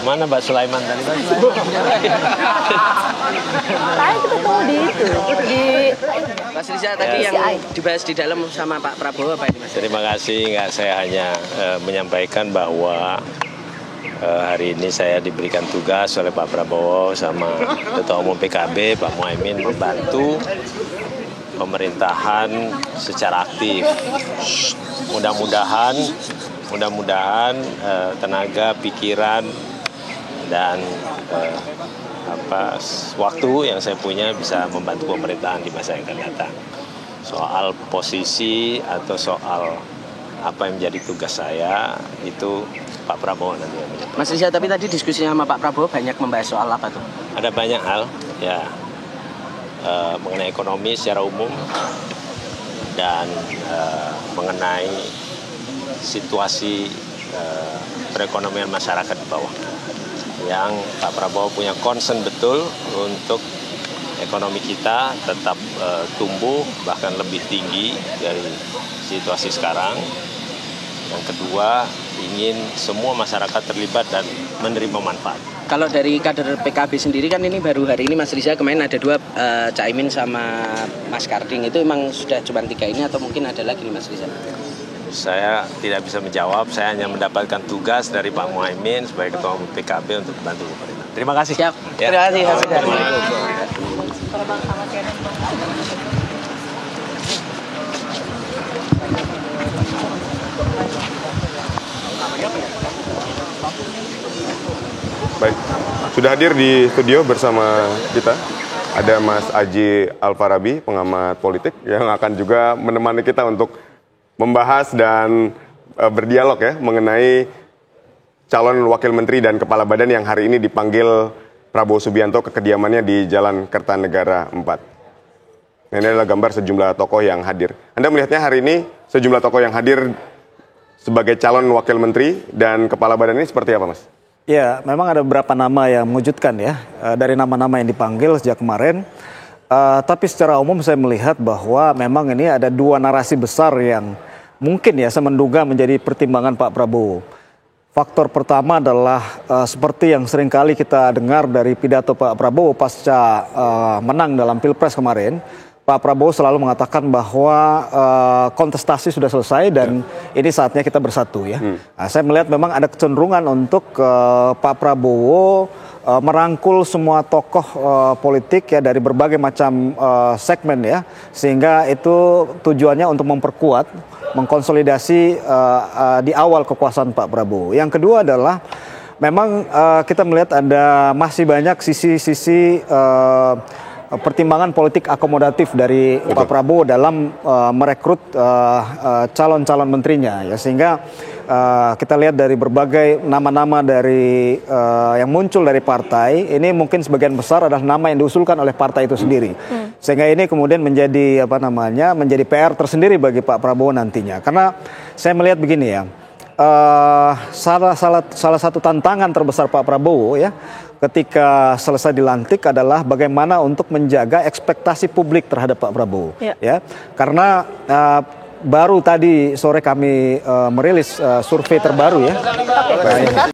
Mana Mbak Sulaiman tadi? Saya itu ketemu di Mas Riza tadi yang dibahas di dalam sama Pak Prabowo apa ini Mas? Terima kasih, saya hanya menyampaikan bahwa hari ini saya diberikan tugas oleh Pak Prabowo sama Ketua Umum PKB Pak Muhaimin membantu pemerintahan secara aktif. Mudah-mudahan tenaga, pikiran, dan waktu yang saya punya bisa membantu pemerintahan di masa yang akan datang. Soal posisi atau soal apa yang menjadi tugas saya itu Pak Prabowo nanti yang menyampaikan. Mas Riza, tapi tadi diskusinya sama Pak Prabowo banyak membahas soal apa tuh? Ada banyak hal ya mengenai ekonomi secara umum dan mengenai situasi perekonomian masyarakat di bawah. Yang Pak Prabowo punya concern betul untuk ekonomi kita tetap tumbuh bahkan lebih tinggi dari situasi sekarang. Yang kedua, ingin semua masyarakat terlibat dan menerima manfaat. Kalau dari kader PKB sendiri kan ini baru hari ini Mas Riza, kemarin ada dua, Caimin sama Mas Karding, itu emang sudah cuma 3 ini atau mungkin ada lagi nih Mas Riza? Saya tidak bisa menjawab, saya hanya mendapatkan tugas dari Pak Muhaimin sebagai Ketua Umum PKB untuk membantu pemerintah. Terima kasih. Siap. Ya. Terima kasih. Baik, sudah hadir di studio bersama kita ada Mas Aji Alfarabi, pengamat politik yang akan juga menemani kita untuk membahas dan berdialog ya mengenai calon wakil menteri dan kepala badan yang hari ini dipanggil Prabowo Subianto ke kediamannya di Jalan Kertanegara 4. Nah, ini adalah gambar sejumlah tokoh yang hadir. Anda melihatnya hari ini sejumlah tokoh yang hadir sebagai calon wakil menteri dan kepala badan ini seperti apa, Mas? Ya, memang ada beberapa nama yang mengejutkan ya dari nama-nama yang dipanggil sejak kemarin. Tapi secara umum saya melihat bahwa memang ini ada dua narasi besar yang mungkin ya saya menduga menjadi pertimbangan Pak Prabowo. Faktor pertama adalah seperti yang seringkali kita dengar dari pidato Pak Prabowo pasca menang dalam Pilpres kemarin. Pak Prabowo selalu mengatakan bahwa kontestasi sudah selesai dan ini saatnya kita bersatu ya. Nah, saya melihat memang ada kecenderungan untuk Pak Prabowo merangkul semua tokoh politik ya dari berbagai macam segmen ya, sehingga itu tujuannya untuk memperkuat, mengkonsolidasi di awal kekuasaan Pak Prabowo. Yang kedua adalah memang kita melihat ada masih banyak sisi-sisi pertimbangan politik akomodatif dari Pak Prabowo dalam merekrut calon-calon menterinya ya, sehingga kita lihat dari berbagai nama-nama dari yang muncul dari partai ini mungkin sebagian besar adalah nama yang diusulkan oleh partai itu sendiri, sehingga ini kemudian menjadi menjadi PR tersendiri bagi Pak Prabowo nantinya. Karena saya melihat begini ya, salah satu tantangan terbesar Pak Prabowo ya ketika selesai dilantik adalah bagaimana untuk menjaga ekspektasi publik terhadap Pak Prabowo ya, karena baru tadi sore kami merilis survei terbaru ya.